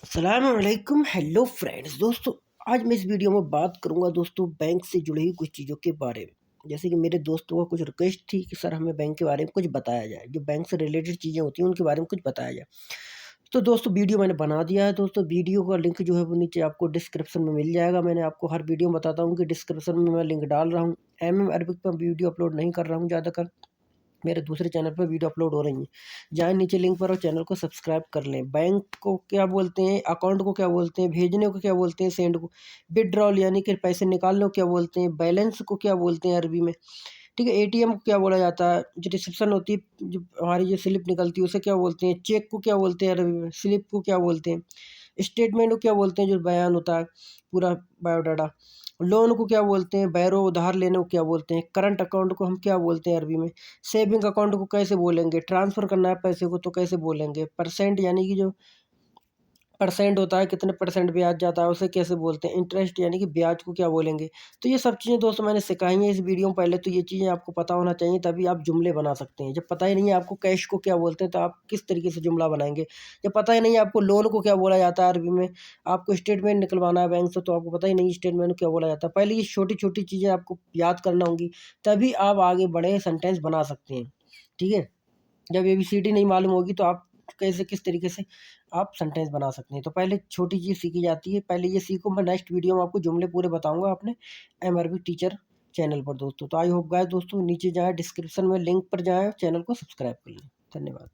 अस्सलामुअलैकुम। Hello friends. दोस्तों, आज मैं इस वीडियो में बात करूंगा दोस्तों बैंक से जुड़ी हुई कुछ चीज़ों के बारे में। जैसे कि मेरे दोस्तों को कुछ रिक्वेस्ट थी कि सर हमें बैंक के बारे में कुछ बताया जाए, जो बैंक से रिलेटेड चीज़ें होती हैं उनके बारे में कुछ बताया जाए। तो दोस्तों वीडियो मैंने बना दिया है। दोस्तों वीडियो का लिंक जो है वो नीचे आपको डिस्क्रिप्शन में मिल जाएगा। मैंने आपको हर वीडियो में बताता हूँ कि डिस्क्रिप्शन में मैं लिंक डाल रहा हूँ। अरबिक पर वीडियो अपलोड नहीं कर रहा हूँ ज़्यादातर, मेरे दूसरे चैनल पर वीडियो अपलोड हो रही हैं। जाएँ नीचे लिंक पर और चैनल को सब्सक्राइब कर लें। बैंक को क्या बोलते हैं, अकाउंट को क्या बोलते हैं, भेजने को क्या बोलते हैं, सेंड को, विथड्रॉल यानी कि पैसे निकालने को क्या बोलते हैं, बैलेंस को क्या बोलते हैं अरबी में, ठीक है। एटीएम को क्या बोला जाता है, जो रिसेप्शन होती है, जो हमारी जो स्लिप निकलती है उसे क्या बोलते हैं, चेक को क्या बोलते हैं अरबी में, स्लिप को क्या बोलते हैं, स्टेटमेंट को क्या बोलते हैं, जो बयान होता है पूरा बायोडाटा, लोन को क्या बोलते हैं, बैरो उधार लेने को क्या बोलते हैं, करंट अकाउंट को हम क्या बोलते हैं अरबी में, सेविंग अकाउंट को कैसे बोलेंगे, ट्रांसफ़र करना है पैसे को तो कैसे बोलेंगे, परसेंट यानी कि जो परसेंट होता है, कितने परसेंट ब्याज जाता है उसे कैसे बोलते हैं, इंटरेस्ट यानी कि ब्याज को क्या बोलेंगे। तो ये सब चीज़ें दोस्तों मैंने सिखाई हैं इस वीडियो में। पहले तो ये चीज़ें आपको पता होना चाहिए, तभी आप जुमले बना सकते हैं। जब पता ही नहीं है आपको कैश को क्या बोलते हैं तो आप किस तरीके से जुमला बनाएंगे। जब पता ही नहीं है आपको लोन को क्या बोला जाता है अरबी में, आपको स्टेटमेंट निकलवाना है बैंक से तो आपको पता ही नहीं स्टेटमेंट को क्या बोला जाता है। पहले ये छोटी छोटी चीज़ें आपको याद करना होंगी, तभी आप आगे बढ़े सेंटेंस बना सकते हैं, ठीक है। जब एबीसीडी नहीं मालूम होगी तो आप कैसे किस तरीके से आप सेंटेंस बना सकते हैं। तो पहले छोटी चीज़ सीखी जाती है, पहले ये सीखो। मैं नेक्स्ट वीडियो में आपको जुमले पूरे बताऊँगा अपने अरबिक टीचर चैनल पर दोस्तों। तो आई होप गाइस दोस्तों, नीचे जाएँ डिस्क्रिप्शन में लिंक पर जाएँ, चैनल को सब्सक्राइब कर लें। धन्यवाद।